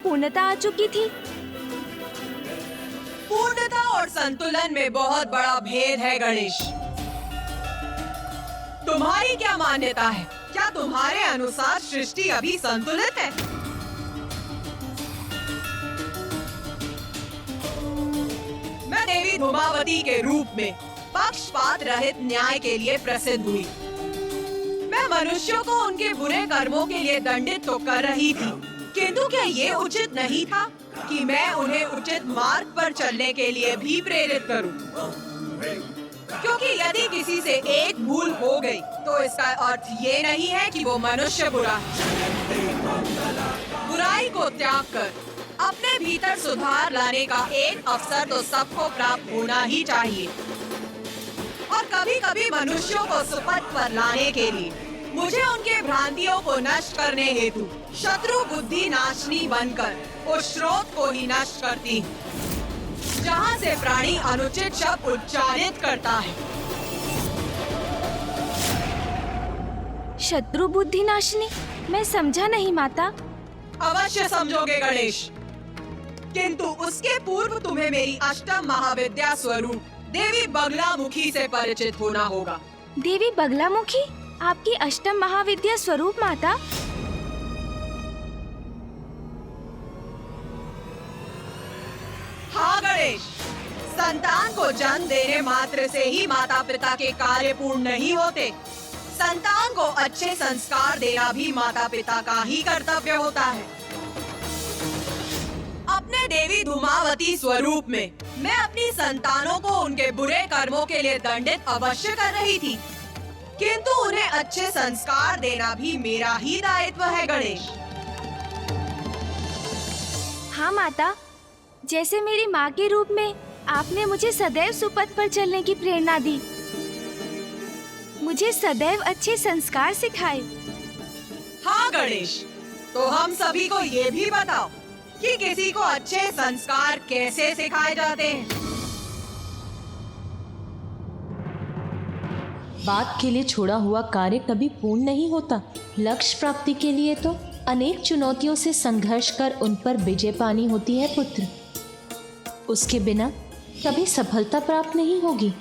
पूर्णता आ चुकी थी। पूर्णता और संतुलन में बहुत बड़ा भेद है गणेश। तुम्हारी क्या मान्यता है? क्या तुम्हारे अनुसार सृष्टि अभी संतुलित है? मैं देवी धूमावती के रूप में पक्षपात रहित न्याय के लिए प्रसिद्ध हुई। मैं मनुष्यों को उनके बुरे कर्मों के लिए दंडित तो कर रही थी, किंतु क्या ये उचित नहीं था कि मैं उन्हें उचित मार्ग पर चलने के लिए भी प्रेरित करूं? क्योंकि यदि किसी से एक भूल हो गई तो इसका अर्थ ये नहीं है कि वो मनुष्य बुरा है। बुराई को त्याग कर अपने भीतर सुधार लाने का एक अवसर तो सबको प्राप्त होना ही चाहिए। और कभी-कभी मनुष्यों को सुपथ पर लाने के लिए मुझे उनके भ्रांतियों को नष्ट करने हेतु शत्रु बुद्धि नाशनी बनकर उस स्रोत को ही नष्ट करती है, जहाँ से प्राणी अनुचित शब्द उच्चारित करता है। शत्रु बुद्धि नाशनी? मैं समझा नहीं माता। अवश्य समझोगे गणेश, किंतु उसके पूर्व तुम्हें मेरी अष्टम महाविद्या स्वरूप देवी बगलामुखी से परिचित होना होगा। देवी बगलामुखी? आपकी अष्टम महाविद्या स्वरूप माता? हाँ गणेश, संतान को जन्म देने मात्र से ही माता पिता के कार्य पूर्ण नहीं होते। संतान को अच्छे संस्कार देना भी माता पिता का ही कर्तव्य होता है। अपने देवी धूमावती स्वरूप में मैं अपनी संतानों को उनके बुरे कर्मों के लिए दंडित अवश्य कर रही थी, किंतु उन्हें अच्छे संस्कार देना भी मेरा ही दायित्व है गणेश। हाँ माता, जैसे मेरी माँ के रूप में आपने मुझे सदैव सुपथ पर चलने की प्रेरणा दी, मुझे सदैव अच्छे संस्कार सिखाए। हाँ गणेश, तो हम सभी को ये भी बताओ कि किसी को अच्छे संस्कार कैसे सिखाए जाते हैं। बात के लिए छोड़ा हुआ कार्य कभी पूर्ण नहीं होता। लक्ष्य प्राप्ति के लिए तो अनेक चुनौतियों से संघर्ष कर उन पर विजय पानी होती है पुत्र। उसके बिना कभी सफलता प्राप्त नहीं होगी।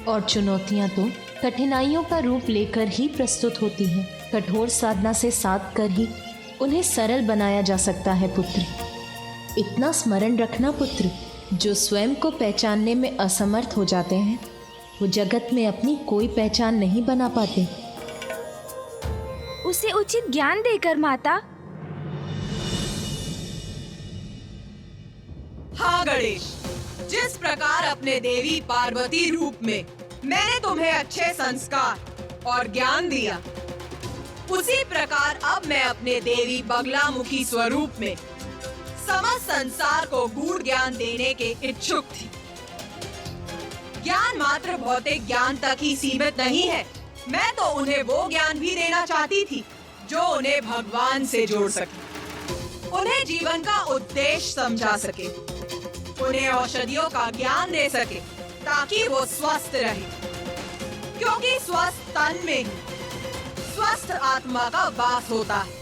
और चुनौतियां तो कठिनाइयों का रूप लेकर ही प्रस्तुत होती हैं। कठोर साधना से साध कर ही उन्हें सरल बनाया जा सकता है पुत्र। इतना स्मरण रखना पुत्र, जो स्वयं को पहचानने में असमर्थ हो जाते हैं वो जगत में अपनी कोई पहचान नहीं बना पाते। उसे उचित ज्ञान देकर माता। हाँ गणेश, जिस प्रकार अपने देवी पार्वती रूप में मैंने तुम्हें अच्छे संस्कार और ज्ञान दिया, उसी प्रकार अब मैं अपने देवी बगलामुखी स्वरूप में समस्त संसार को गूढ़ ज्ञान देने के इच्छुक थी। ज्ञान मात्र भौतिक ज्ञान तक ही सीमित नहीं है। मैं तो उन्हें वो ज्ञान भी देना चाहती थी जो उन्हें भगवान से जोड़ सके, उन्हें जीवन का उद्देश्य समझा सके, उन्हें औषधियों का ज्ञान दे सके ताकि वो स्वस्थ रहे, क्योंकि स्वस्थ तन में ही स्वस्थ आत्मा का वास होता है।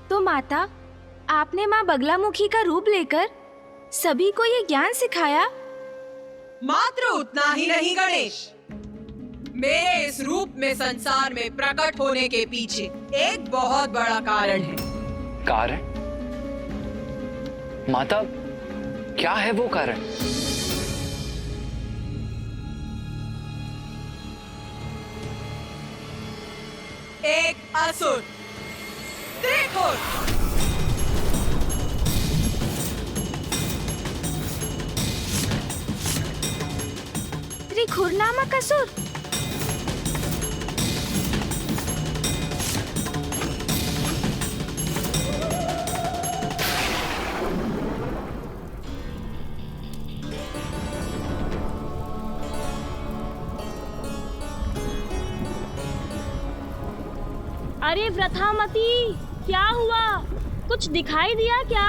तो माता, आपने माँ बगलामुखी का रूप लेकर सभी को ये ज्ञान सिखाया? मात्र उतना ही नहीं गणेश, मेरे इस रूप में संसार में प्रकट होने के पीछे एक बहुत बड़ा कारण है। कारण? माता, क्या है वो कारण? एक असुर त्रिखुर। त्रिखुर नामक असुर? अरे व्रथामती, क्या हुआ? कुछ दिखाई दिया क्या?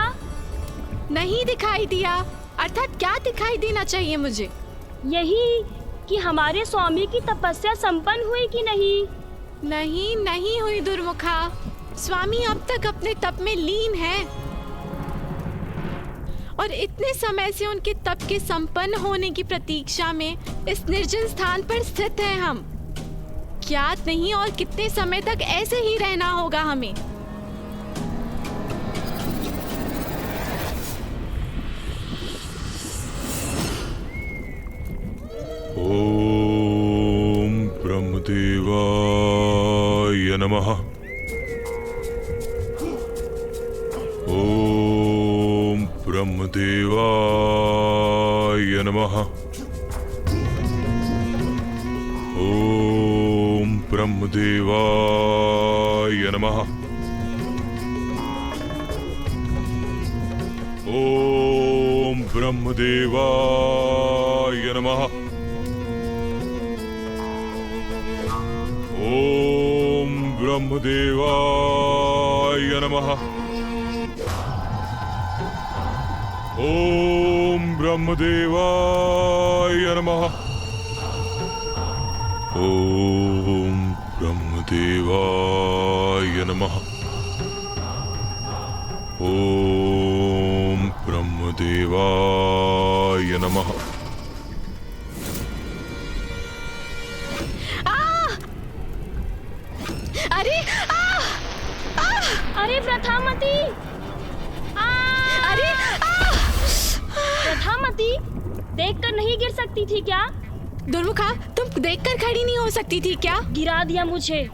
नहीं दिखाई दिया। अर्थात क्या दिखाई देना चाहिए मुझे? यही कि हमारे स्वामी की तपस्या संपन्न हुई कि नहीं? नहीं हुई दुर्मुखा। स्वामी अब तक अपने तप में लीन हैं और इतने समय से उनके तप के संपन्न होने की प्रतीक्षा में इस निर्जन स्थान पर स्थित हैं हम। ज्ञात नहीं और कितने समय तक ऐसे ही रहना होगा हमें। ओम ब्रह्मदेवाय नमः। ओम ब्रह्मदेवाय नमः। ओम ब्रह्मदेवाय नमः। ओम ब्रह्मदेवाय नमः। ओम ब्रह्मदेवाय नमः। ओम ब्रह्मदेवाय नमः। ओम ब्रह्मदेवाय नमः। ओम ब्रह्मदेवाय नमः। अरे प्रथामती! अरे प्रथामती, देखकर नहीं गिर सकती थी क्या? दुर्मुखा, तुम देखकर खड़ी नहीं हो सकती थी क्या? गिरा दिया मुझे।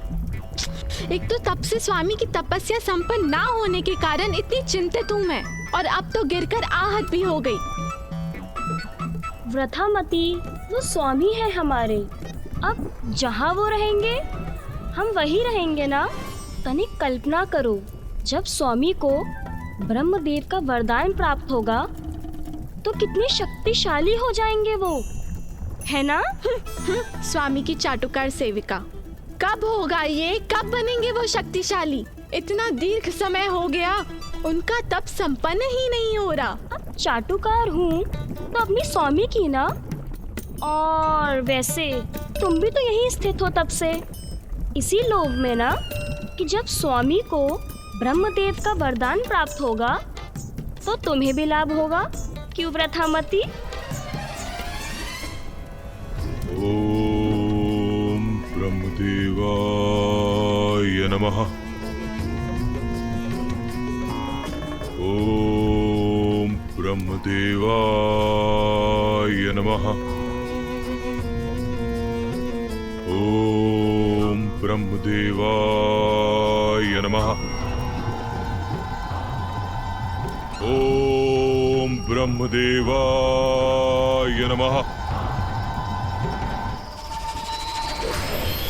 एक तो तब से स्वामी की तपस्या संपन्न ना होने के कारण इतनी चिंतित हूँ मैं, और अब तो गिरकर आहत भी हो गई। व्रथामती, वो स्वामी है हमारे। अब जहाँ वो रहेंगे हम वही रहेंगे ना। तनिक कल्पना करो, जब स्वामी को ब्रह्मदेव का वरदान प्राप्त होगा तो कितने शक्तिशाली हो जाएंगे वो, है ना? स्वामी की चाटुकार सेविका, कब होगा ये? कब बनेंगे वो शक्तिशाली? इतना दीर्घ समय हो गया, उनका तप संपन्न ही नहीं हो रहा। अब चाटुकार हूँ तो अपनी स्वामी की ना। और वैसे तुम भी तो यहीं स्थित हो तब से, इसी लोभ में ना कि जब स्वामी को ब्रह्मदेव का वरदान प्राप्त होगा तो तुम्हें भी लाभ होगा। क्यों व्रथामती? ओम ब्रह्मदेवाय नमः। ओम ब्रह्मदेवाय नमः। ओम ब्रह्मदेवाय नमः। ओम ब्रह्मदेवाय नमः।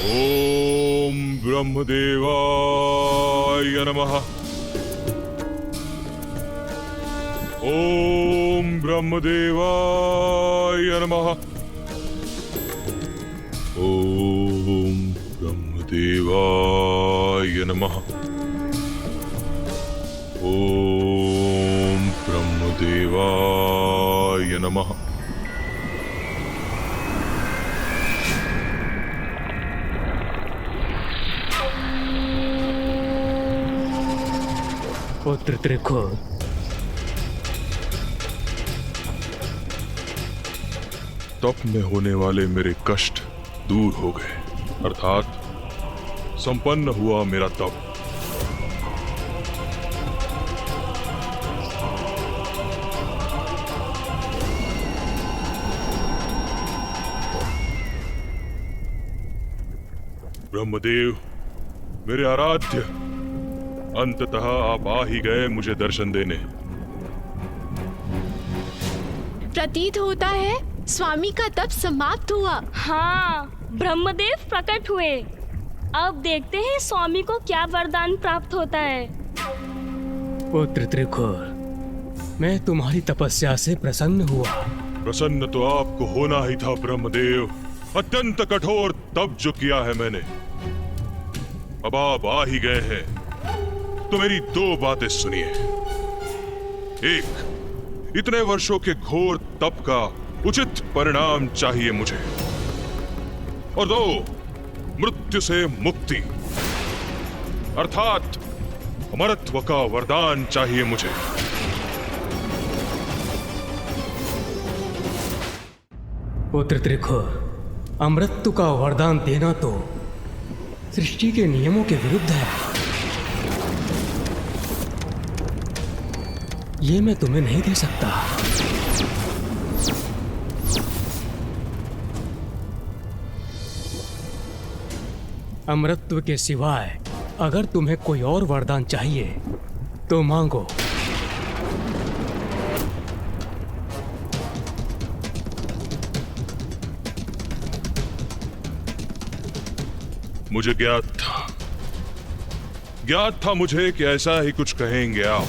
ओम ब्रह्मदेवाय नमः। ओम ब्रह्मदेवाय नमः। ओम ब्रह्मदेवाय नमः। ओम ब्रह्मदेवाय नमः। पुत्र त्रिकुर, तप में होने वाले मेरे कष्ट दूर हो गए, अर्थात संपन्न हुआ मेरा तप। ब्रह्मदेव, मेरे आराध्य, अंततः आप आ ही गए मुझे दर्शन देने। प्रतीत होता है स्वामी का तप समाप्त हुआ। हाँ, ब्रह्मदेव प्रकट हुए। अब देखते हैं स्वामी को क्या वरदान प्राप्त होता है। पुत्र त्रिकुर, मैं तुम्हारी तपस्या से प्रसन्न हुआ। प्रसन्न तो आपको होना ही था ब्रह्मदेव। अत्यंत कठोर तप जो किया है मैंने, अब आप आ ही गए हैं तो मेरी दो बातें सुनिए। एक, इतने वर्षों के घोर तप का उचित परिणाम चाहिए मुझे, और दो, मृत्यु से मुक्ति, अर्थात अमरत्व का वरदान चाहिए मुझे। पुत्र त्रिखुर, अमृत्यु का वरदान देना तो सृष्टि के नियमों के विरुद्ध है। ये मैं तुम्हें नहीं दे सकता। अमृतत्व के सिवाय अगर तुम्हें कोई और वरदान चाहिए तो मांगो। मुझे ज्ञात था मुझे कि ऐसा ही कुछ कहेंगे आप।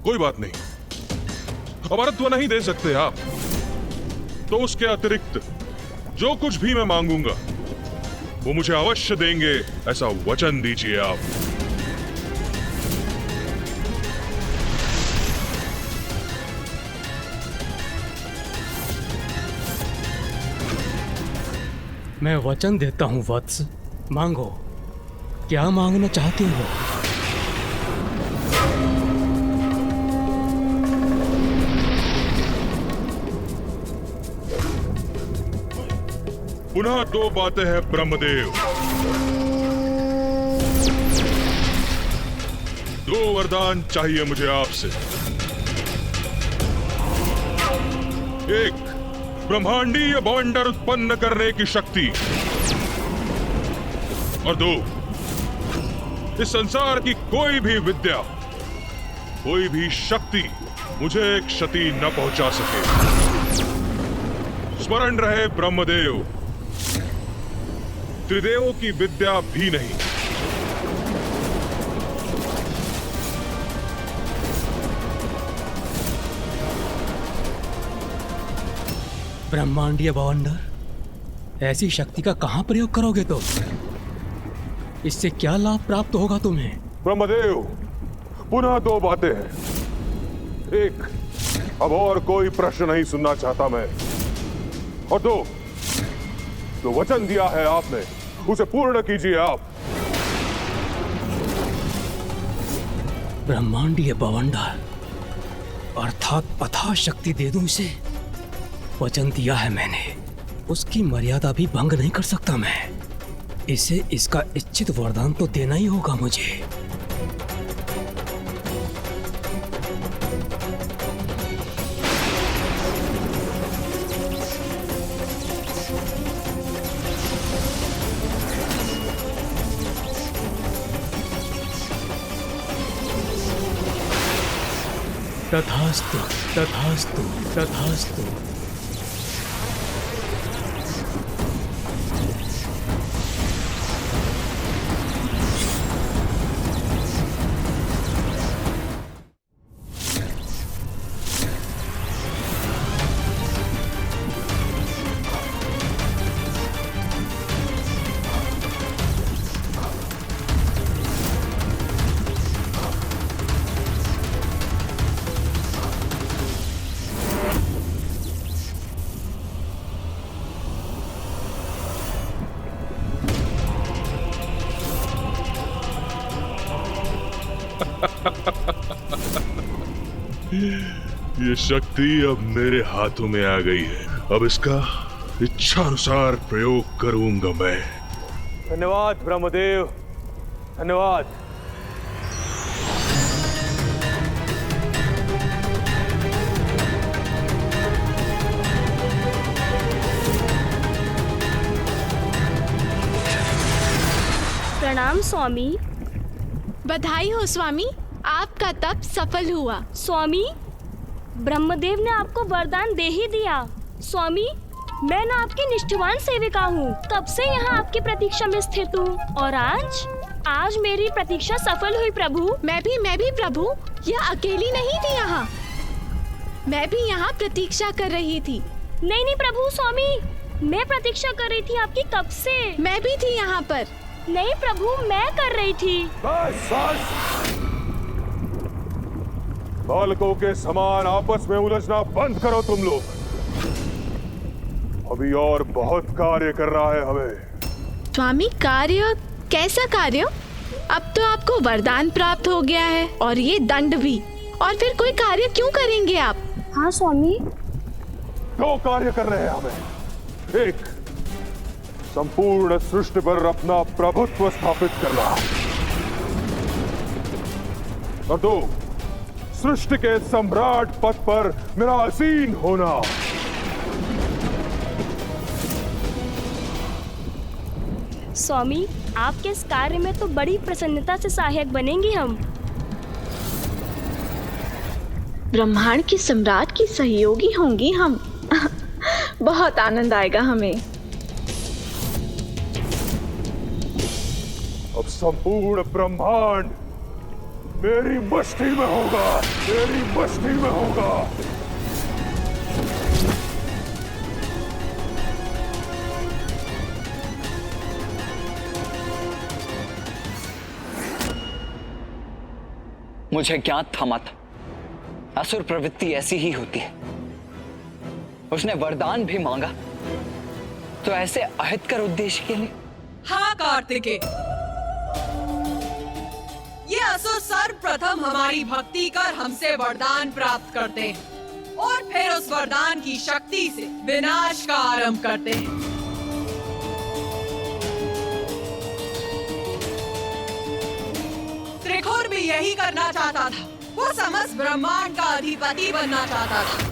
कोई बात नहीं, अमरत्व नहीं दे सकते आप, तो उसके अतिरिक्त जो कुछ भी मैं मांगूंगा वो मुझे अवश्य देंगे, ऐसा वचन दीजिए आप। मैं वचन देता हूं वत्स, मांगो। क्या मांगना चाहते हो? पुनः दो बातें हैं ब्रह्मदेव। दो वरदान चाहिए मुझे आपसे। एक, ब्रह्मांडीय बवंडर उत्पन्न करने की शक्ति, और दो, इस संसार की कोई भी विद्या, कोई भी शक्ति मुझे क्षति न पहुंचा सके। स्मरण रहे ब्रह्मदेव, त्रिदेवों की विद्या भी नहीं। ब्रह्मांडीय बवंडर, ऐसी शक्ति का कहां प्रयोग करोगे तुम? इससे क्या लाभ प्राप्त होगा तुम्हें? ब्रह्मदेव, पुनः दो बातें हैं। एक, अब और कोई प्रश्न नहीं सुनना चाहता मैं, और दो, जो वचन दिया है आपने उसे पूर्ण कीजिए आप। ब्रह्मांडीय बवंडर अर्थात अथाह शक्ति दे दूं इसे? वचन दिया है मैंने, उसकी मर्यादा भी भंग नहीं कर सकता मैं। इसे इसका इच्छित वरदान तो देना ही होगा मुझे। तथास्तु, तथास्तु, तथास्तु। ये शक्ति अब मेरे हाथों में आ गई है। अब इसका इच्छानुसार प्रयोग करूंगा मैं। धन्यवाद ब्रह्मदेव, धन्यवाद। प्रणाम स्वामी। बधाई हो स्वामी, आपका तप सफल हुआ। स्वामी, ब्रह्मदेव ने आपको वरदान दे ही दिया। स्वामी, मैं ना आपकी निष्ठावान सेविका हूँ, तब से यहाँ आपकी प्रतीक्षा में स्थित हूँ, और आज मेरी प्रतीक्षा सफल हुई प्रभु। मैं भी प्रभु, यह अकेली नहीं थी यहाँ, मैं भी यहाँ प्रतीक्षा कर रही थी। नहीं प्रभु, स्वामी, मैं प्रतीक्षा कर रही थी आपकी कब से। मैं भी थी यहाँ पर। नहीं प्रभु, मैं कर रही थी। बस बालकों के समान आपस में उलझना बंद करो तुम लोग। अभी और बहुत कार्य करना है हमें। स्वामी, कार्य? कैसा कार्य? अब तो आपको वरदान प्राप्त हो गया है और ये दंड भी। और फिर कोई कार्य क्यों करेंगे आप? हाँ स्वामी। दो कार्य कर रहे हैं हमें। एक, संपूर्ण सृष्टि पर अपना प्रभुत्व स्थापित करना, और दो, सृष्टि के सम्राट पद पर मेरा आसीन होना। स्वामी, आपके इस कार्य में तो बड़ी प्रसन्नता से सहायक बनेंगे हम। ब्रह्मांड की सम्राट की सहयोगी होंगी हम। बहुत आनंद आएगा हमें। अब संपूर्ण ब्रह्मांड मेरी मस्ती में होगा, मेरी मस्ती में होगा। मुझे ज्ञात था माता, असुर प्रवृत्ति ऐसी ही होती है। उसने वरदान भी मांगा तो ऐसे अहितकर उद्देश्य के लिए। हाँ कार्तिकेय, ये असुर सर्वप्रथम हमारी भक्ति कर हमसे वरदान प्राप्त करते हैं और फिर उस वरदान की शक्ति से विनाश का आरंभ करते हैं। त्रिखुर भी यही करना चाहता था। वो समस्त ब्रह्मांड का अधिपति बनना चाहता था।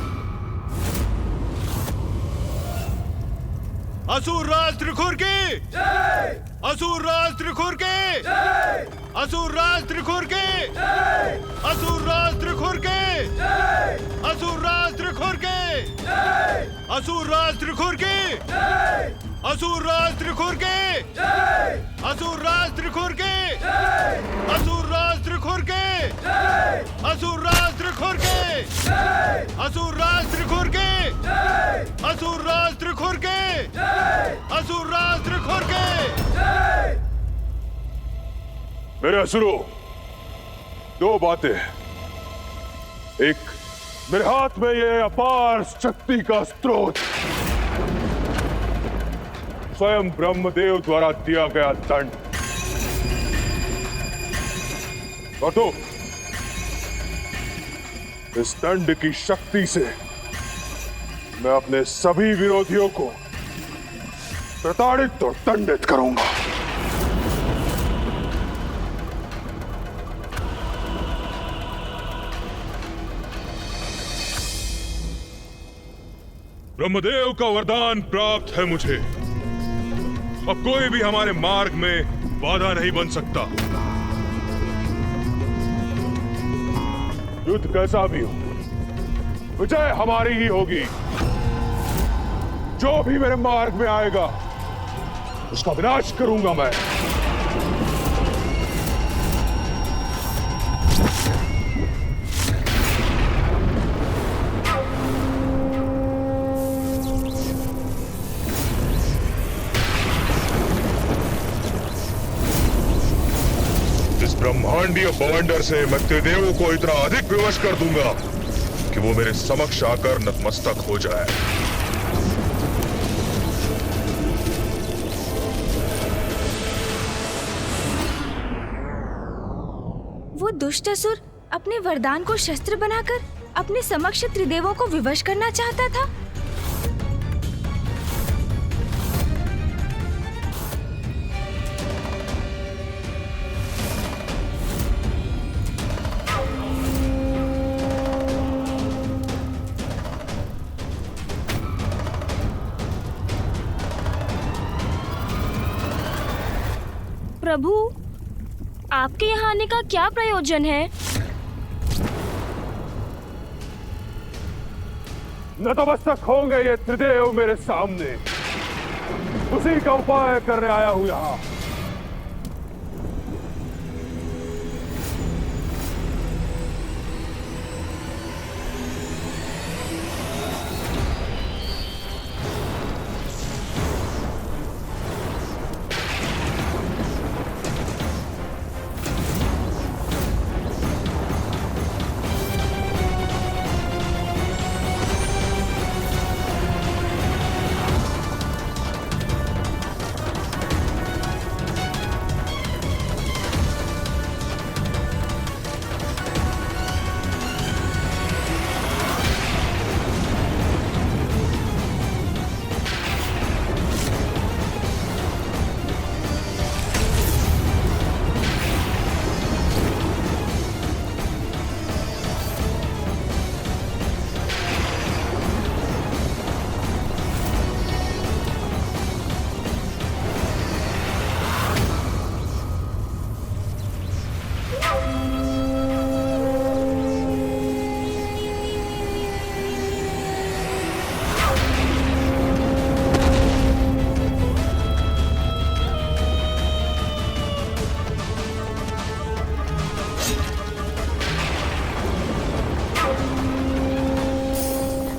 असुर राज त्रिखुर की जय! असुर राज त्रिखुर की जय! असुर राज त्रिखुर की जय! असुर राज त्रिखुर की जय! असुर राज त्रिखुर की जय! असुर राज त्रिखुर की जय! असुर राज त्रिखुर की जय! असुर राज त्रिखुर की जय! असुर राज त्रिखुर की जय! असुर राज त्रिखुर की जय! असुर राज त्रिखुर की जय! असुर राज त्रिखुर की जय! असुर राज त्रिखुर की जय! मेरे असुरों, दो बातें। एक, मेरे हाथ में ये अपार शक्ति का स्रोत, स्वयं ब्रह्मदेव द्वारा दिया गया दंड, और दो, इस दंड की शक्ति से मैं अपने सभी विरोधियों को प्रताड़ित और दंडित करूंगा। ब्रह्मदेव का वरदान प्राप्त है मुझे। अब कोई भी हमारे मार्ग में बाधा नहीं बन सकता। युद्ध कैसा भी हो, विजय हमारी ही होगी। जो भी मेरे मार्ग में आएगा उसका विनाश करूंगा मैं। ब्रह्मांडीय बवंडर से मैं त्रिदेवों को इतना अधिक विवश कर दूंगा कि वो मेरे समक्ष आकर नतमस्तक हो जाए। वो दुष्ट असुर अपने वरदान को शस्त्र बनाकर अपने समक्ष त्रिदेवों को विवश करना चाहता था। प्रभु, आपके यहाँ आने का क्या प्रयोजन है? नतमस्तक होंगे ये त्रिदेव मेरे सामने। उसी का उपाय करने आया हूं यहां।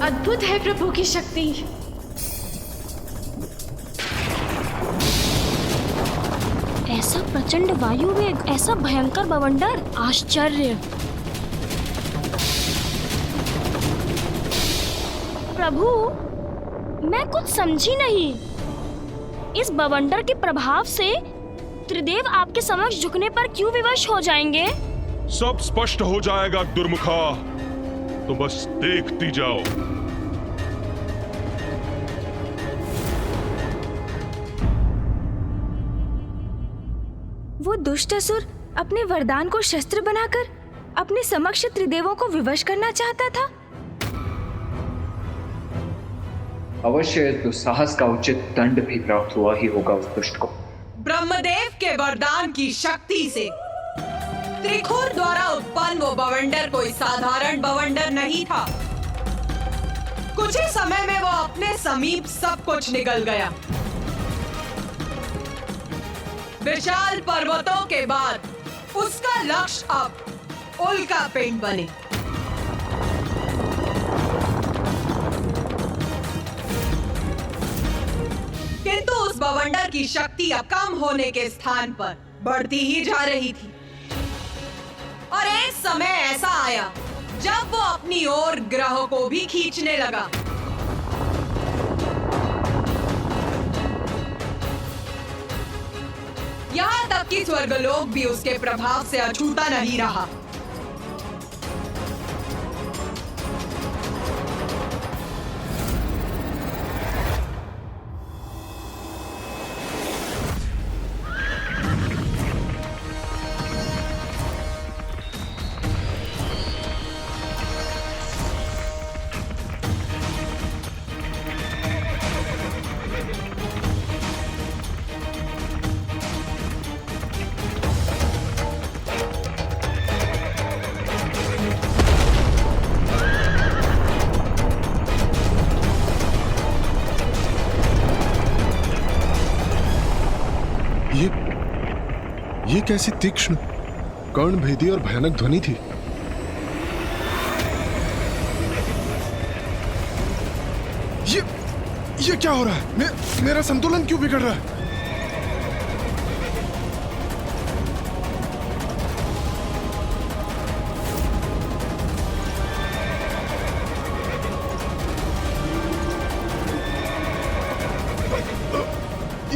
अद्भुत है प्रभु की शक्ति। ऐसा प्रचंड वायु वेग, ऐसा भयंकर बवंडर, आश्चर्य। प्रभु, मैं कुछ समझी नहीं। इस बवंडर के प्रभाव से त्रिदेव आपके समक्ष झुकने पर क्यों विवश हो जाएंगे? सब स्पष्ट हो जाएगा दुर्मुखा, तो बस देखती जाओ। वो दुष्ट असुर अपने वरदान को शस्त्र बनाकर अपने समक्ष त्रिदेवों को विवश करना चाहता था। अवश्य इस दुस्साहस का उचित दंड भी प्राप्त हुआ ही होगा उस दुष्ट को। ब्रह्मदेव के वरदान की शक्ति से त्रिखुर द्वारा उत्पन्न वो बवंडर कोई साधारण बवंडर नहीं था। कुछ ही समय में वो अपने समीप सब कुछ निगल गया। विशाल पर्वतों के बाद उसका लक्ष्य अब उल्का पिंड बने। किंतु उस बवंडर की शक्ति अब कम होने के स्थान पर बढ़ती ही जा रही थी और एक समय ऐसा आया जब वो अपनी ओर ग्रहों को भी खींचने लगा। यहाँ तक कि स्वर्गलोक भी उसके प्रभाव से अछूता नहीं रहा। ये कैसी तीक्ष्ण, कर्णभेदी और भयानक ध्वनि थी। ये क्या हो रहा है? मेरा संतुलन क्यों बिगड़ रहा है?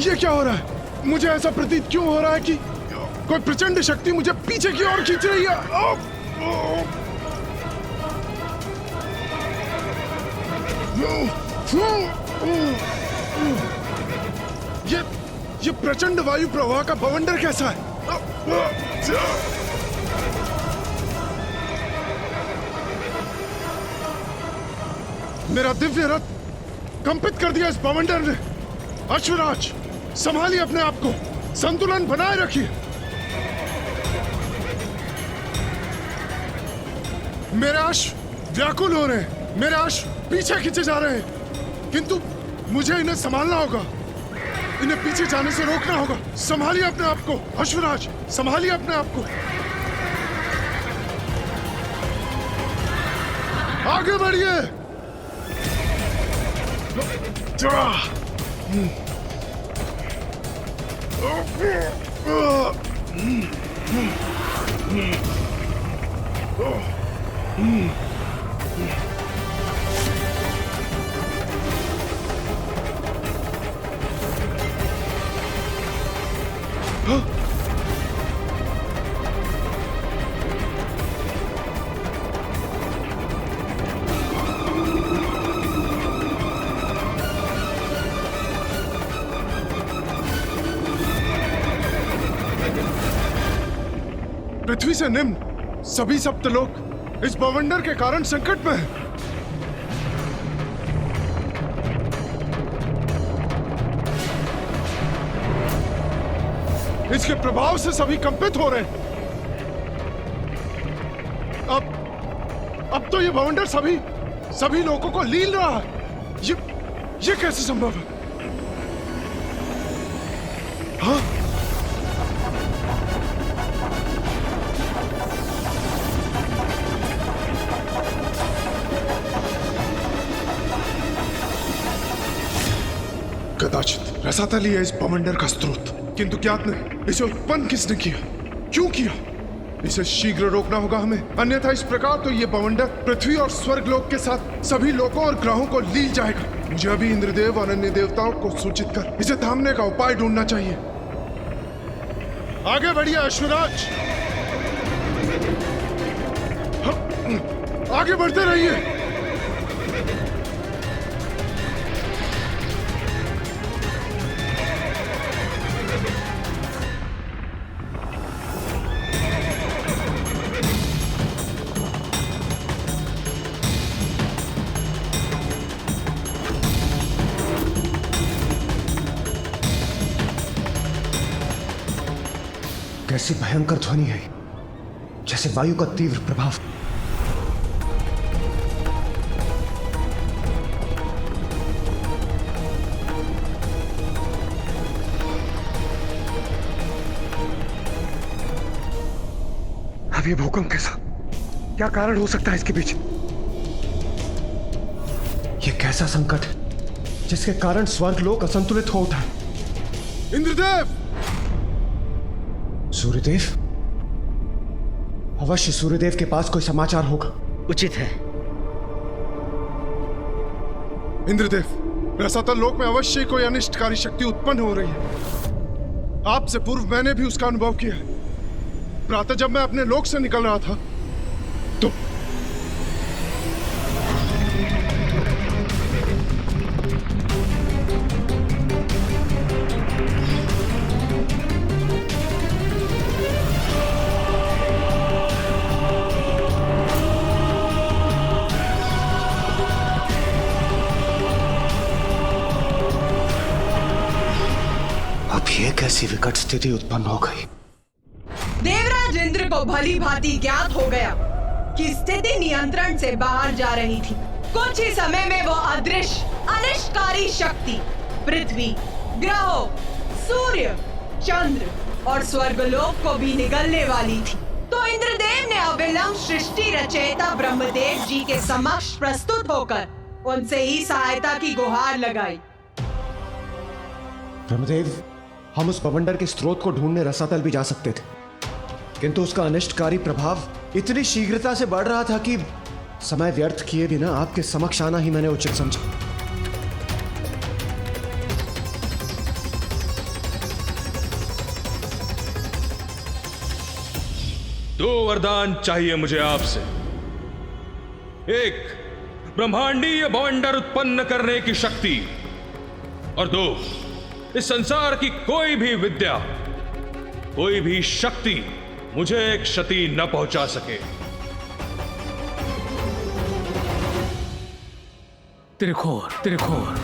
ये क्या हो रहा है? मुझे ऐसा प्रतीत क्यों हो रहा है कि कोई प्रचंड शक्ति मुझे पीछे की ओर खींच रही है। ये प्रचंड वायु प्रवाह का बवंडर कैसा है? मेरा दिव्य रथ कंपित कर दिया इस बवंडर ने। अश्वराज, संभालिए अपने आप को, संतुलन बनाए रखिए। मेरे अश्व व्याकुल हो रहे हैं, मेरे अश्व पीछे खींचे जा रहे हैं, किंतु मुझे इन्हें संभालना होगा, इन्हें पीछे जाने से रोकना होगा। संभालिए अपने आप को अश्वराज, संभालिए अपने आप को। आगे बढ़िए। पृथ्वी से निम्न सभी सप्तलोक इस बवंडर के कारण संकट में हैं। इसके प्रभाव से सभी कंपित हो रहे हैं। अब तो ये बवंडर सभी लोगों को लील रहा है। ये कैसे संभव है? हाँ? कदाचित रसातल ही है इस बवंडर का स्रोत, किंतु ज्ञात नहीं इसे उत्पन्न किसने किया, क्यों किया। इसे शीघ्र रोकना होगा हमें, अन्यथा इस प्रकार तो ये बवंडर पृथ्वी और स्वर्ग लोक के साथ सभी लोकों और ग्रहों को लील जाएगा। मुझे अभी इंद्रदेव और अन्य देवताओं को सूचित कर इसे थामने का उपाय ढूंढना चाहिए। आगे बढ़िए अश्वराज, आगे बढ़ते रहिए। कैसी भयंकर ध्वनि है, जैसे वायु का तीव्र प्रभाव। अब ये भूकंप कैसा, क्या कारण हो सकता है इसके पीछे? ये कैसा संकट है जिसके कारण स्वर्गलोक असंतुलित हो उठा है? इंद्रदेव! सूर्यदेव, अवश्य सूर्यदेव के पास कोई समाचार होगा। उचित है। इंद्रदेव, रसातल लोक में अवश्य कोई अनिष्टकारी शक्ति उत्पन्न हो रही है। आपसे पूर्व मैंने भी उसका अनुभव किया है। प्रातः जब मैं अपने लोक से निकल रहा था तो ये कैसी विकट स्थिति उत्पन्न हो गई। देवराज इंद्र को भली भांति ज्ञात हो गया कि स्थिति नियंत्रण से बाहर जा रही थी। कुछ ही समय में वो अदृश्य अनिष्टकारी शक्ति पृथ्वी, ग्रहों, सूर्य, चंद्र और स्वर्गलोक को भी निगलने वाली थी। तो इंद्रदेव ने अविलंब सृष्टि रचयिता ब्रह्मदेव जी के समक्ष प्रस्तुत होकर उनसे ही सहायता की गुहार लगाई। ब्रह्मदेव, हम उस बवंडर के स्रोत को ढूंढने रसातल भी जा सकते थे, किंतु उसका अनिष्टकारी प्रभाव इतनी शीघ्रता से बढ़ रहा था कि समय व्यर्थ किए बिना आपके समक्ष आना ही मैंने उचित समझा। दो वरदान चाहिए मुझे आपसे। एक, ब्रह्मांडीय बवंडर उत्पन्न करने की शक्ति, और दो, इस संसार की कोई भी विद्या, कोई भी शक्ति मुझे क्षति न पहुंचा सके। त्रिखोर, त्रिखोर।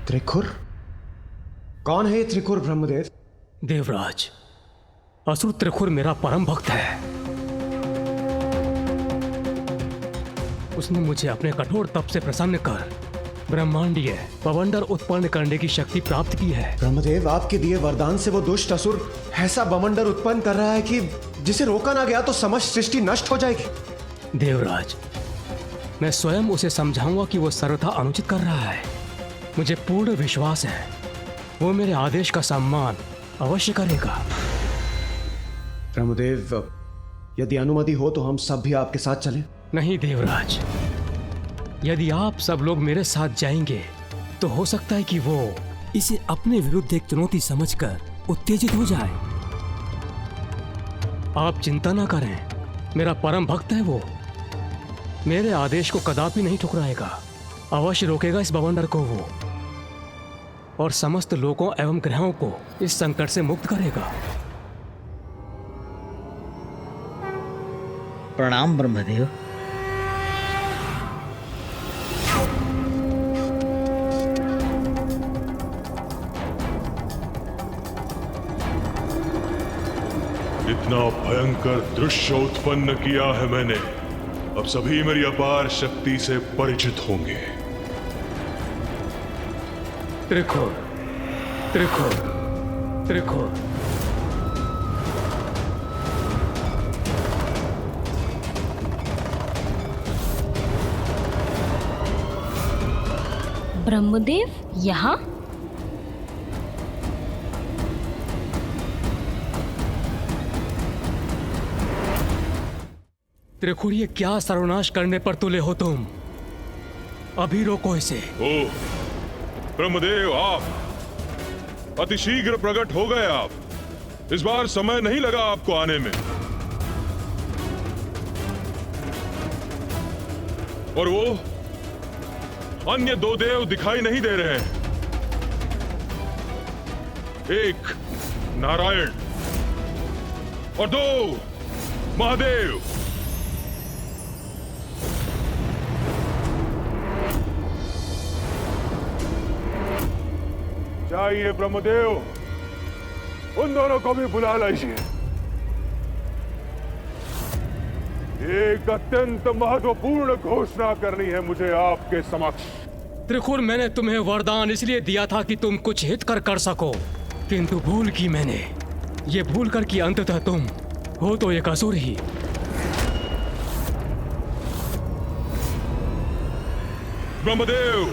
त्रिखुर? कौन है ये त्रिखुर ब्रह्मदेव? देवराज, असुर त्रिखुर मेरा परम भक्त है। उसने मुझे अपने कठोर तप से प्रसन्न कर ब्रह्मांडीय बवंडर उत्पन्न करने की शक्ति प्राप्त की है। ब्रह्मदेव, आपके दिए वरदान से वो दुष्ट असुर ऐसा बवंडर उत्पन्न कर रहा है कि जिसे रोका ना गया तो समस्त सृष्टि नष्ट हो जाएगी। देवराज, मैं स्वयं उसे समझाऊंगा कि वो सर्वथा अनुचित कर रहा है। मुझे पूर्ण विश्वास है वो मेरे आदेश का सम्मान अवश्य करेगा। ब्रह्मदेव, यदि अनुमति हो तो हम सब भी आपके साथ चलें? नहीं देवराज, यदि आप सब लोग मेरे साथ जाएंगे तो हो सकता है कि वो इसे अपने विरुद्ध एक चुनौती समझकर उत्तेजित हो जाए। आप चिंता ना करें, मेरा परम भक्त है वो। मेरे आदेश को कदापि नहीं ठुकराएगा, अवश्य रोकेगा इस बवंडर को वो, और समस्त लोकों एवं ग्रहों को इस संकट से मुक्त करेगा। प्रणाम ब्रह्मदेव। इतना भयंकर दृश्य उत्पन्न किया है मैंने, अब सभी मेरी अपार शक्ति से परिचित होंगे। त्रिखुर, त्रिखुर, त्रिखुर। ब्रह्मदेव यहाँ? त्रिखुर, ये क्या सर्वनाश करने पर तुले हो तुम? अभी रोको इसे। ओह, ब्रह्मदेव, आप अतिशीघ्र प्रकट हो गए। आप इस बार समय नहीं लगा आपको आने में। और वो अन्य दो देव दिखाई नहीं दे रहे हैं। एक नारायण और दो महादेव। चाहिए ब्रह्मदेव, उन दोनों को भी बुला लीजिए। एक अत्यंत महत्वपूर्ण घोषणा करनी है मुझे आपके समक्ष। त्रिखुर, मैंने तुम्हें वरदान इसलिए दिया था कि तुम कुछ हित कर सको, किंतु भूल की मैंने। ये भूल कर कि अंततः तुम हो तो एक असुर ही। ब्रह्मदेव,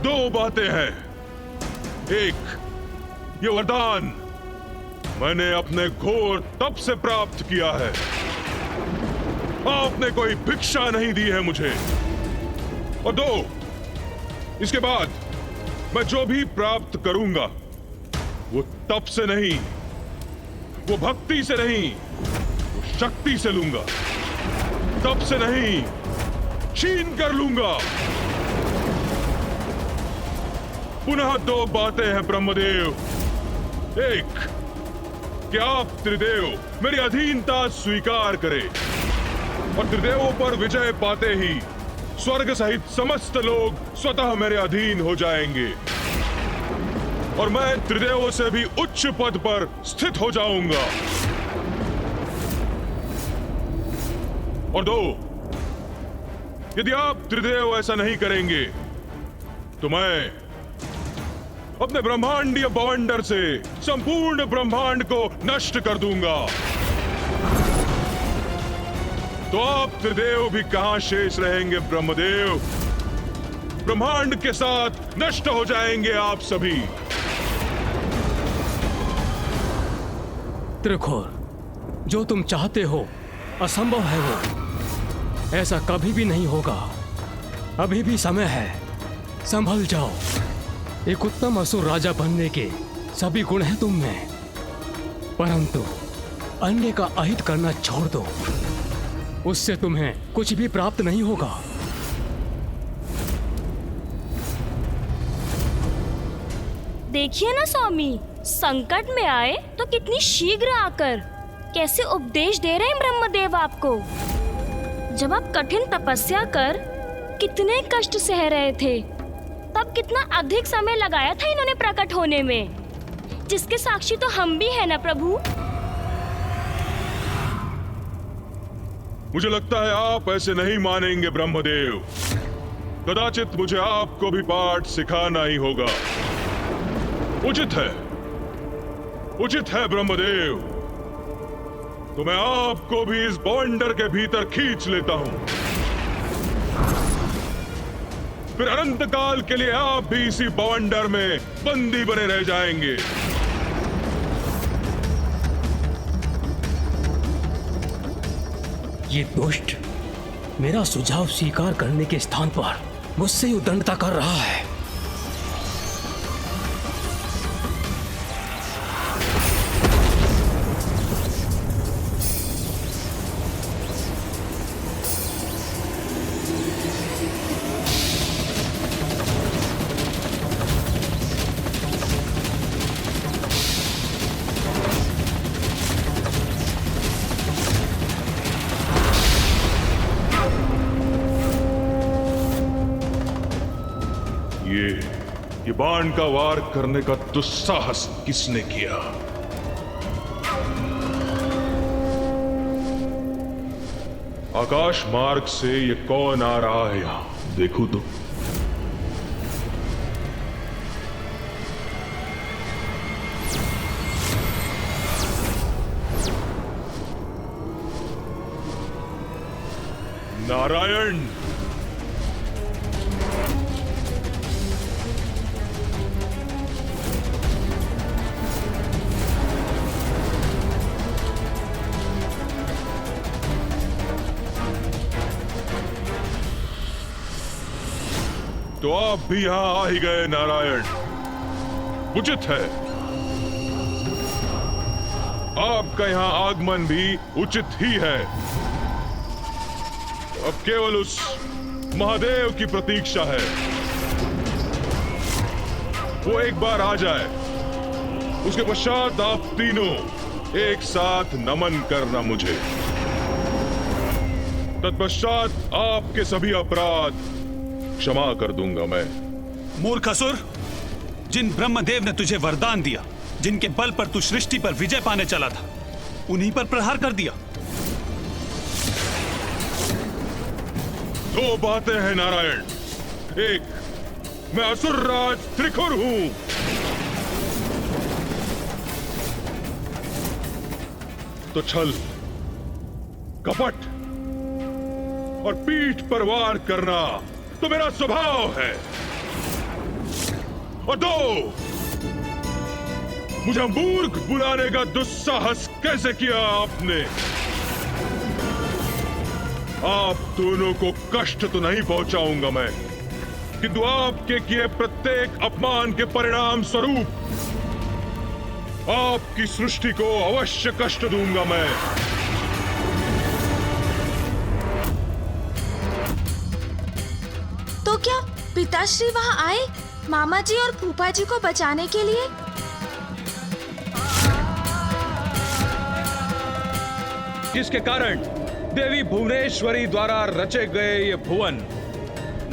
दो बातें हैं। एक, ये वरदान मैंने अपने घोर तप से प्राप्त किया है। आपने कोई भिक्षा नहीं दी है मुझे। और दो, इसके बाद मैं जो भी प्राप्त करूंगा वो तप से नहीं, वो भक्ति से नहीं, वो शक्ति से लूंगा। तप से नहीं, छीन कर लूंगा। पुनः दो बातें हैं ब्रह्मदेव। एक, कि आप त्रिदेव मेरी अधीनता स्वीकार करें और त्रिदेवों पर विजय पाते ही स्वर्ग सहित समस्त लोग स्वतः मेरे अधीन हो जाएंगे और मैं त्रिदेवों से भी उच्च पद पर स्थित हो जाऊंगा। और दो, यदि आप त्रिदेव ऐसा नहीं करेंगे तो मैं अपने ब्रह्मांडीय बवंडर से संपूर्ण ब्रह्मांड को नष्ट कर दूंगा। तो आप त्रिदेव भी कहां शेष रहेंगे ब्रह्मदेव। ब्रह्मांड के साथ नष्ट हो जाएंगे आप सभी। त्रिखुर, जो तुम चाहते हो असंभव है वो। ऐसा कभी भी नहीं होगा। अभी भी समय है, संभल जाओ। एक उत्तम असुर राजा बनने के सभी गुण हैं तुम में, परंतु अन्य का अहित करना छोड़ दो। उससे तुम्हें कुछ भी प्राप्त नहीं होगा। देखिए ना स्वामी, संकट में आए तो कितनी शीघ्र आकर कैसे उपदेश दे रहे हैं ब्रह्मदेव आपको। जब आप कठिन तपस्या कर कितने कष्ट सह रहे थे, तब कितना अधिक समय लगाया था इन्होंने प्रकट होने में, जिसके साक्षी तो हम भी हैं ना प्रभु। मुझे लगता है आप ऐसे नहीं मानेंगे ब्रह्मदेव। कदाचित मुझे आपको भी पाठ सिखाना ही होगा। उचित है ब्रह्मदेव। तो मैं आपको भी इस बवंडर के भीतर खींच लेता हूं। फिर अनंत काल के लिए आप भी इसी बवंडर में बंदी बने रह जाएंगे। ये दुष्ट मेरा सुझाव स्वीकार करने के स्थान पर मुझसे उद्दंडता कर रहा है। ये बाण का वार करने का दुस्साहस किसने किया? आकाश मार्ग से ये कौन आ रहा है यहां? देखो तो। नारायण, तो आप भी यहां आ ही गए नारायण। उचित है, आपका यहां आगमन भी उचित ही है। अब केवल उस महादेव की प्रतीक्षा है, वो एक बार आ जाए, उसके पश्चात आप तीनों एक साथ नमन करना मुझे। तत्पश्चात आपके सभी अपराध क्षमा कर दूंगा मैं। मूर्ख असुर, जिन ब्रह्मदेव ने तुझे वरदान दिया, जिनके बल पर तू सृष्टि पर विजय पाने चला था, उन्हीं पर प्रहार कर दिया। दो बातें हैं नारायण। एक, मैं असुरराज त्रिखुर हूं, तो छल, कपट और पीठ पर वार करना तो मेरा स्वभाव है। और दो, मुझे मूर्ख बुलाने का दुस्साहस कैसे किया आपने? आप दोनों को कष्ट तो नहीं पहुंचाऊंगा मैं, किंतु आपके किए प्रत्येक अपमान के परिणाम स्वरूप आपकी सृष्टि को अवश्य कष्ट दूंगा मैं। तो क्या पिताश्री वहाँ आए मामा जी और फूफा जी को बचाने के लिए? जिसके कारण देवी भुवनेश्वरी द्वारा रचे गए ये भुवन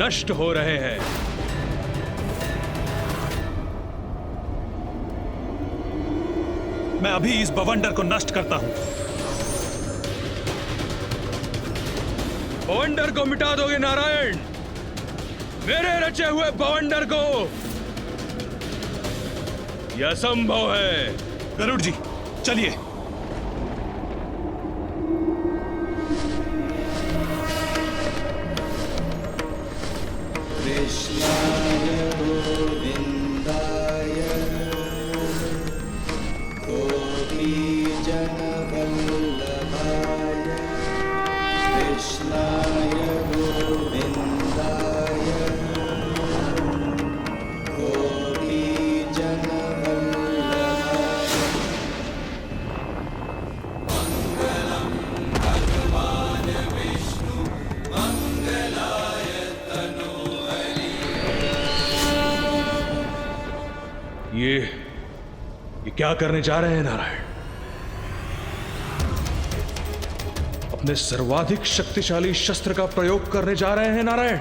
नष्ट हो रहे हैं। मैं अभी इस बवंडर को नष्ट करता हूं। बवंडर को मिटा दोगे नारायण? मेरे रचे हुए बवंडर को? यह असंभव है। गरुड़ जी, चलिए। ये क्या करने जा रहे हैं नारायण? अपने सर्वाधिक शक्तिशाली शस्त्र का प्रयोग करने जा रहे हैं नारायण?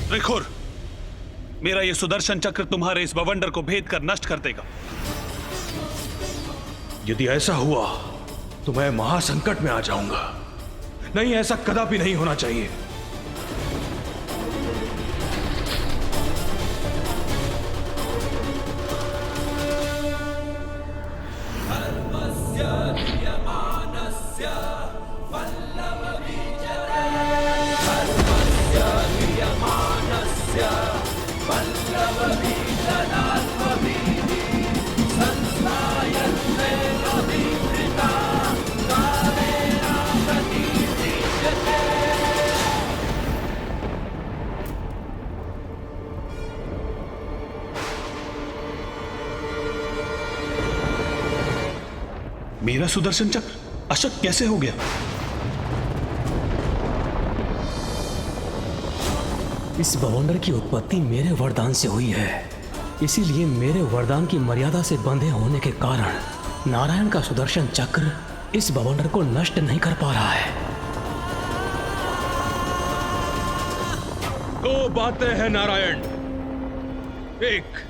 त्रिखुर, मेरा ये सुदर्शन चक्र तुम्हारे इस बवंडर को भेद कर नष्ट कर देगा। यदि ऐसा हुआ तो मैं महासंकट में आ जाऊंगा। नहीं, ऐसा कदापि नहीं होना चाहिए। मेरा सुदर्शन चक्र अशक्त कैसे हो गया? इस बवंडर की उत्पत्ति मेरे वरदान से हुई है, इसीलिए मेरे वरदान की मर्यादा से बंधे होने के कारण नारायण का सुदर्शन चक्र इस बवंडर को नष्ट नहीं कर पा रहा है। दो बातें हैं नारायण। एक,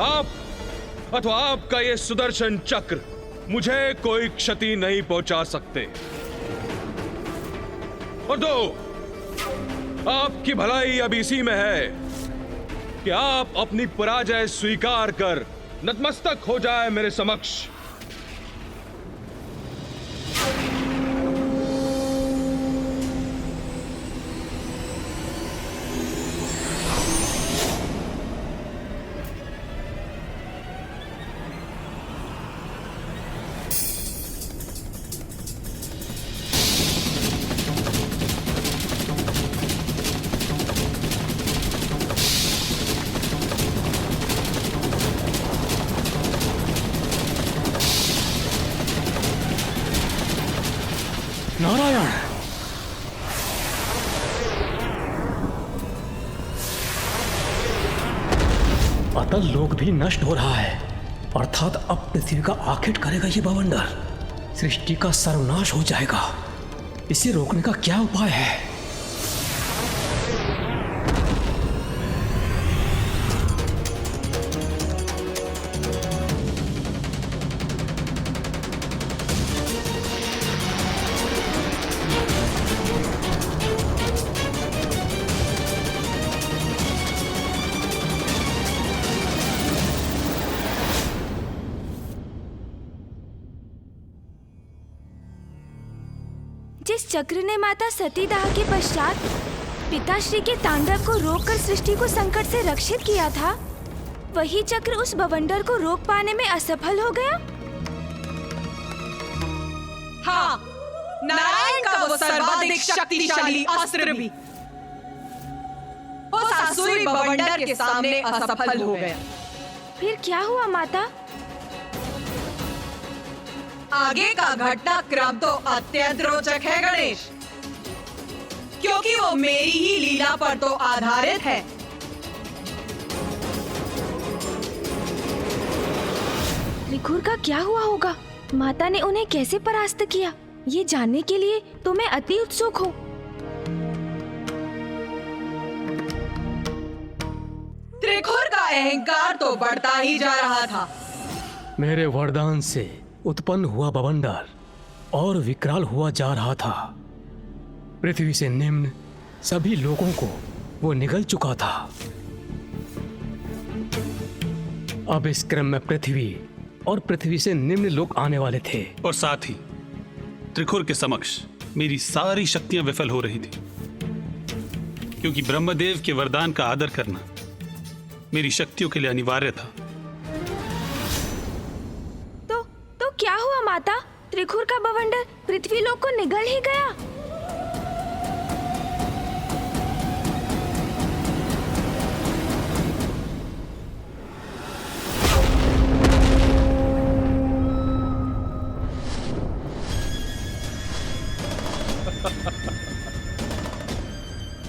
आप अथवा आपका यह सुदर्शन चक्र मुझे कोई क्षति नहीं पहुंचा सकते, और दो, आपकी भलाई अब इसी में है कि आप अपनी पराजय स्वीकार कर नतमस्तक हो जाए मेरे समक्ष। नारायण, अतल लोक भी नष्ट हो रहा है, अर्थात अब पृथ्वी का आखेट करेगा ये बवंडर। सृष्टि का सर्वनाश हो जाएगा। इसे रोकने का क्या उपाय है? जिस चक्र ने माता सतीदाह के पश्चात पिताश्री के तांडव को रोककर सृष्टि को संकट से रक्षित किया था, वही चक्र उस बवंडर को रोक पाने में असफल हो गया। हाँ, नारायण का वो सर्वाधिक शक्तिशाली अस्त्र भी उस आसुरी बवंडर के सामने असफल हो गया। फिर क्या हुआ माता? आगे का घटनाक्रम तो अत्यंत रोचक है गणेश, क्योंकि वो मेरी ही लीला पर तो आधारित है। त्रिखुर का क्या हुआ होगा? माता ने उन्हें कैसे परास्त किया, ये जानने के लिए तो मैं अति उत्सुक हूँ। त्रिखुर का अहंकार तो बढ़ता ही जा रहा था। मेरे वरदान से उत्पन्न हुआ बवंडर और विकराल हुआ जा रहा था। पृथ्वी से निम्न सभी लोगों को वो निगल चुका था। अब इस क्रम में पृथ्वी और पृथ्वी से निम्न लोग आने वाले थे, और साथ ही त्रिखुर के समक्ष मेरी सारी शक्तियां विफल हो रही थी, क्योंकि ब्रह्मदेव के वरदान का आदर करना मेरी शक्तियों के लिए अनिवार्य था। तो क्या हुआ माता? त्रिखुर का बवंडर पृथ्वी लोक को निगल ही गया।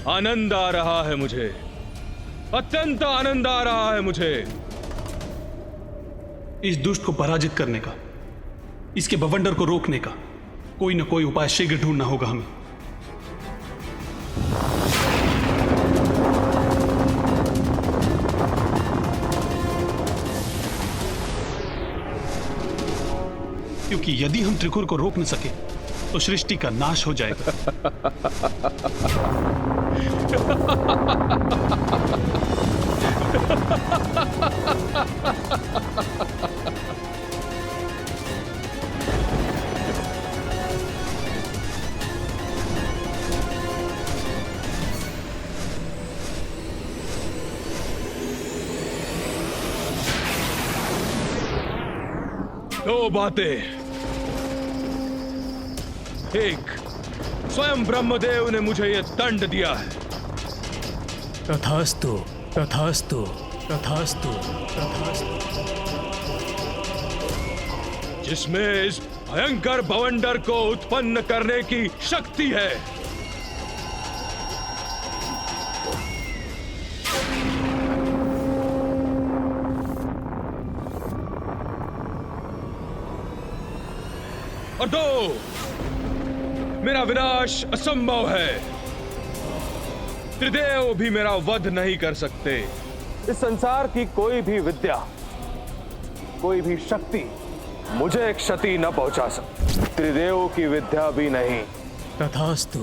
आनंद आ रहा है मुझे, अत्यंत आनंद आ रहा है मुझे। इस दुष्ट को पराजित करने का, इसके बवंडर को रोकने का कोई न कोई उपाय शीघ्र ढूंढना होगा हमें। क्योंकि यदि हम त्रिखुर को रोक न सके तो सृष्टि का नाश हो जाएगा। दो बातें। एक, स्वयं ब्रह्मदेव ने मुझे यह दंड दिया है। तथास्तु, तथास्तु, तथास्तु, तथास्तु। जिसमें इस भयंकर बवंडर को उत्पन्न करने की शक्ति है। और दो, मेरा विनाश असंभव है। त्रिदेव भी मेरा वध नहीं कर सकते। इस संसार की कोई भी विद्या, कोई भी शक्ति मुझे क्षति न पहुंचा सकती। त्रिदेव की विद्या भी नहीं। तथास्तु।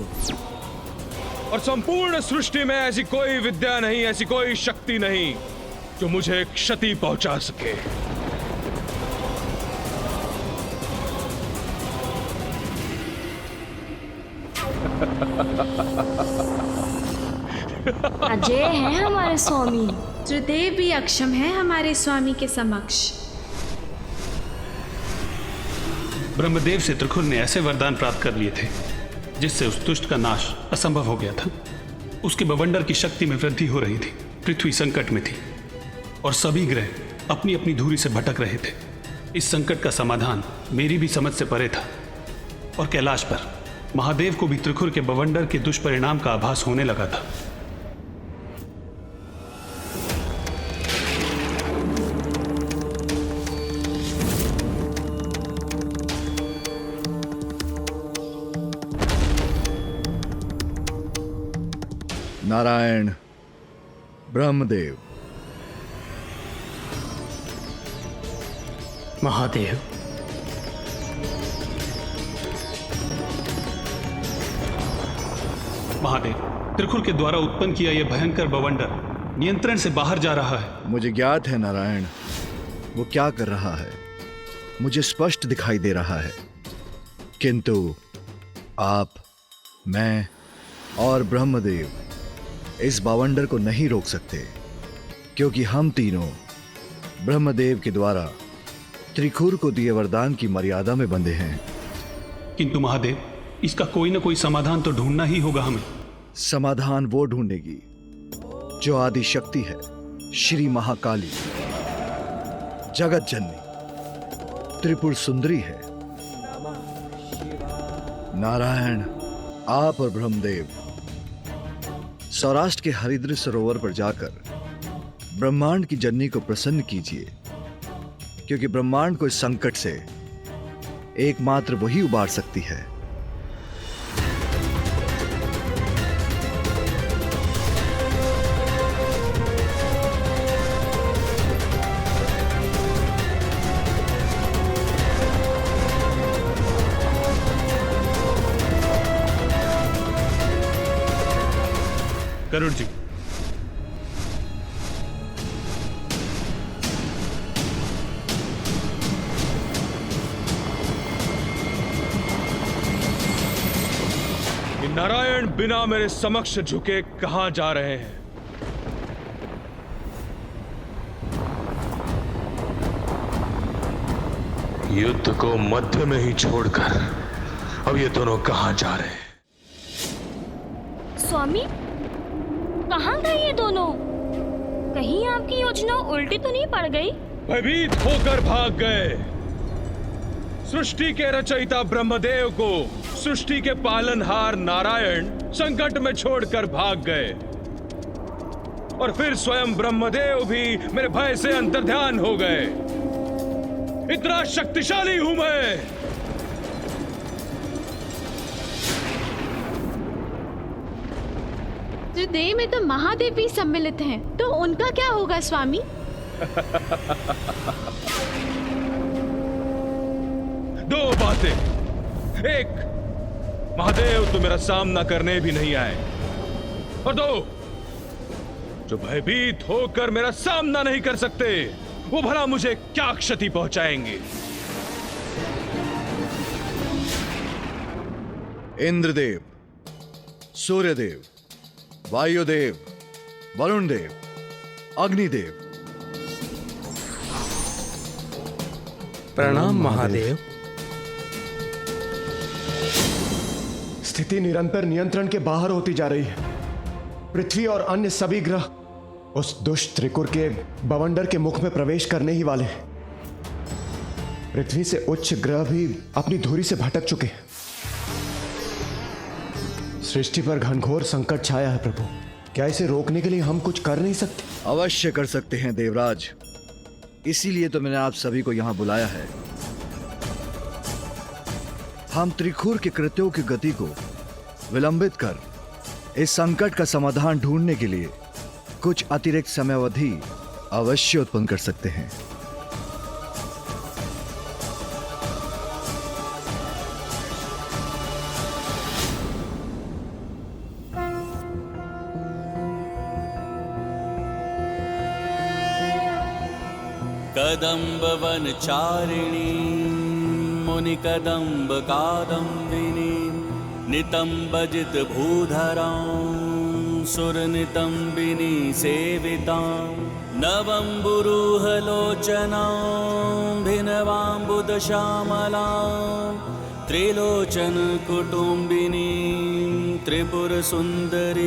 और संपूर्ण सृष्टि में ऐसी कोई विद्या नहीं, ऐसी कोई शक्ति नहीं जो मुझे क्षति पहुंचा सके। अजय हैं हमारे स्वामी। त्रिदेव भी अक्षम है हमारे स्वामी के समक्ष। ब्रह्मदेव से त्रिखुर ने ऐसे वरदान प्राप्त कर लिए थे जिससे उस दुष्ट का नाश असंभव हो गया था। उसके बवंडर की शक्ति में वृद्धि हो रही थी, पृथ्वी संकट में थी और सभी ग्रह अपनी अपनी धुरी से भटक रहे थे। इस संकट का समाधान मेरी भी समझ से परे था और कैलाश पर महादेव को भी त्रिखुर के बवंडर के दुष्परिणाम का आभास होने लगा था। नारायण, ब्रह्मदेव, महादेव, महादेव, त्रिखुर के द्वारा उत्पन्न किया यह भयंकर बवंडर नियंत्रण से बाहर जा रहा है। मुझे ज्ञात है नारायण, वो क्या कर रहा है मुझे स्पष्ट दिखाई दे रहा है, किंतु आप, मैं और ब्रह्मदेव इस बवंडर को नहीं रोक सकते, क्योंकि हम तीनों ब्रह्मदेव के द्वारा त्रिखुर को दिए वरदान की मर्यादा में बंधे हैं। किंतु महादेव, इसका कोई ना कोई समाधान तो ढूंढना ही होगा हमें। समाधान वो ढूंढेगी जो आदि शक्ति है, श्री महाकाली, जगत जननी, त्रिपुर सुंदरी है। नारायण, आप और ब्रह्मदेव सौराष्ट्र के हरिद्र सरोवर पर जाकर ब्रह्मांड की जननी को प्रसन्न कीजिए, क्योंकि ब्रह्मांड को इस संकट से एकमात्र वही उबार सकती है। गरुड़ जी, नारायण बिना मेरे समक्ष झुके कहां जा रहे हैं? युद्ध को मध्य में ही छोड़कर अब ये दोनों कहां जा रहे हैं? स्वामी, कहाँ गए ये दोनों? कहीं आपकी योजना उल्टी तो नहीं पड़ गई? भयभीत होकर भाग गए। सृष्टि के रचयिता ब्रह्मदेव को सृष्टि के पालनहार नारायण संकट में छोड़कर भाग गए और फिर स्वयं ब्रह्मदेव भी मेरे भय से अंतर्ध्यान हो गए। इतना शक्तिशाली हूं मैं। त्रिदेव में तो महादेव भी सम्मिलित हैं, तो उनका क्या होगा स्वामी? दो बातें। एक, महादेव तो मेरा सामना करने भी नहीं आए, और दो, जो भयभीत होकर मेरा सामना नहीं कर सकते वो भला मुझे क्या क्षति पहुंचाएंगे? इंद्रदेव, सूर्यदेव, वायुदेव, वरुण देव, अग्निदेव, प्रणाम महादेव। स्थिति निरंतर नियंत्रण के बाहर होती जा रही है। पृथ्वी और अन्य सभी ग्रह उस दुष्ट त्रिकुर के बवंडर के मुख में प्रवेश करने ही वाले हैं। पृथ्वी से उच्च ग्रह भी अपनी धुरी से भटक चुके हैं। सृष्टि पर घनघोर संकट छाया है प्रभु। क्या इसे रोकने के लिए हम कुछ कर नहीं सकते? अवश्य कर सकते हैं देवराज, इसीलिए तो मैंने आप सभी को यहां बुलाया है। हम त्रिखुर के कृत्यों की गति को विलंबित कर इस संकट का समाधान ढूंढने के लिए कुछ अतिरिक्त समयावधि अवश्य उत्पन्न कर सकते हैं। कदम्बवनचारिणी मुनिकदम्ब कादम्बिनी नितम्बजित भूधरां सुरनितम्बिनी सेवितां नवम्बुरुहलोचनां भिनवाम्बुदश्यामलां त्रिलोचनकुटुम्बिनीं त्रिपुरसुन्दरीमाश्रये।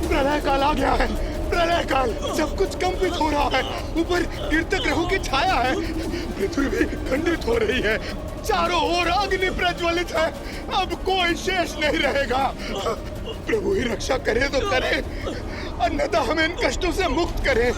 प्रलय काल आ गया है। प्रलय काल, सब कुछ कंपित हो रहा है। ऊपर गिरते ग्रहों की छाया है। पृथ्वी भी खंडित हो रही है। चारों ओर अग्नि प्रज्वलित है। अब कोई शेष नहीं रहेगा। प्रभु ही रक्षा करे तो करे, अन्यथा हमें इन कष्टों से मुक्त करे।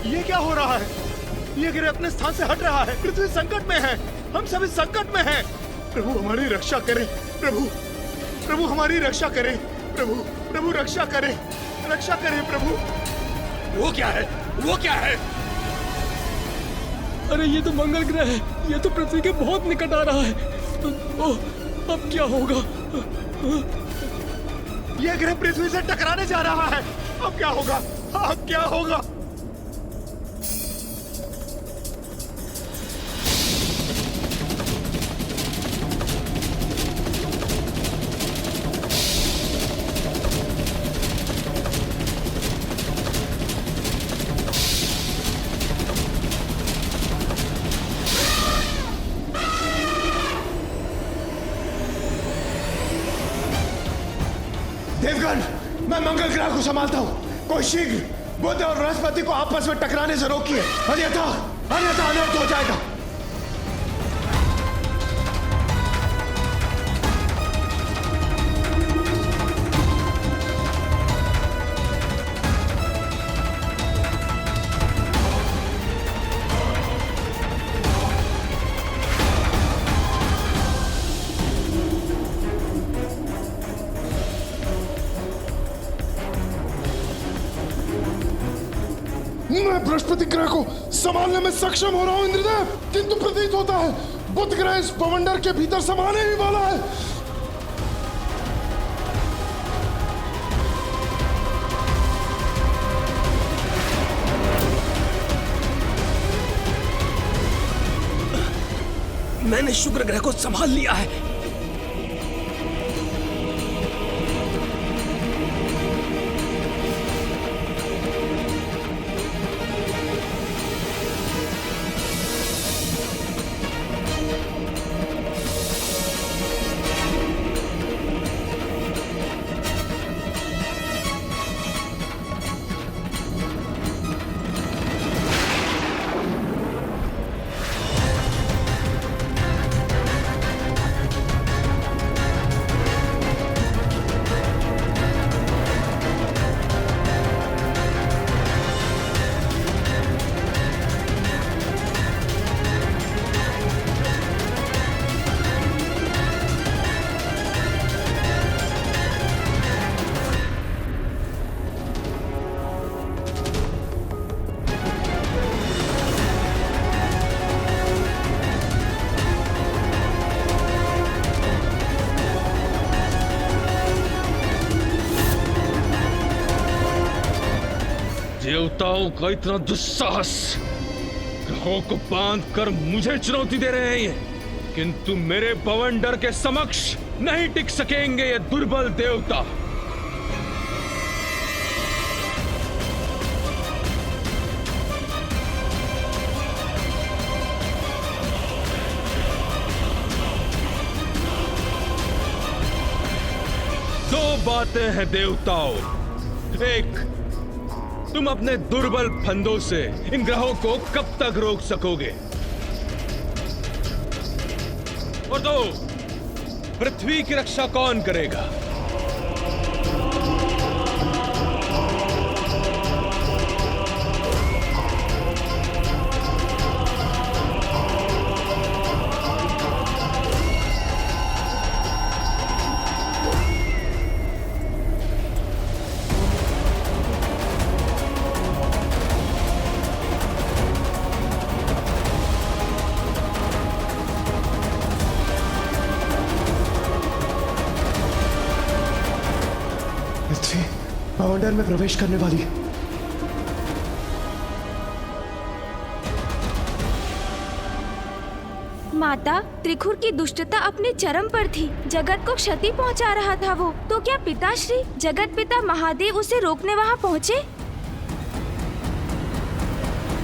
ये क्या हो रहा है? ये ग्रह अपने स्थान से हट रहा है। पृथ्वी संकट में है। हम सभी संकट में हैं। प्रभु हमारी रक्षा करें। प्रभु हमारी रक्षा करें। प्रभु रक्षा करें। रक्षा करें प्रभु। वो क्या है? अरे ये तो मंगल ग्रह है। ये तो पृथ्वी के बहुत निकट आ रहा है। ओह, अब क्या होगा? ये ग्रह पृथ्वी से टकराने जा रहा है। अब क्या होगा? देवगण, मैं मंगल ग्रह को संभालता हूँ। कोई शीघ्र बुध और बृहस्पति को आपस में टकराने से रोकिए, अन्यथा अनर्थ हो जाएगा। मैं बृहस्पति ग्रह को संभालने में सक्षम हो रहा हूं इंद्रदेव, किंतु प्रतीत होता है बुध ग्रह इस बवंडर के भीतर समाने ही वाला है। मैंने शुक्र ग्रह को संभाल लिया है। देवताओं का इतना दुस्साहस, ग्रहों को बांधकर मुझे चुनौती दे रहे हैं ये, किंतु मेरे बवंडर के समक्ष नहीं टिक सकेंगे ये दुर्बल देवता। दो बातें हैं देवताओं, एक तुम अपने दुर्बल फंदों से इन ग्रहों को कब तक रोक सकोगे? और तो पृथ्वी की रक्षा कौन करेगा? पृथ्वी बवंडर में प्रवेश करने वाली है। माता, त्रिखुर की दुष्टता अपने चरम पर थी। जगत को क्षति पहुंचा रहा था वो। तो क्या पिताश्री, जगत पिता महादेव उसे रोकने वहां पहुंचे?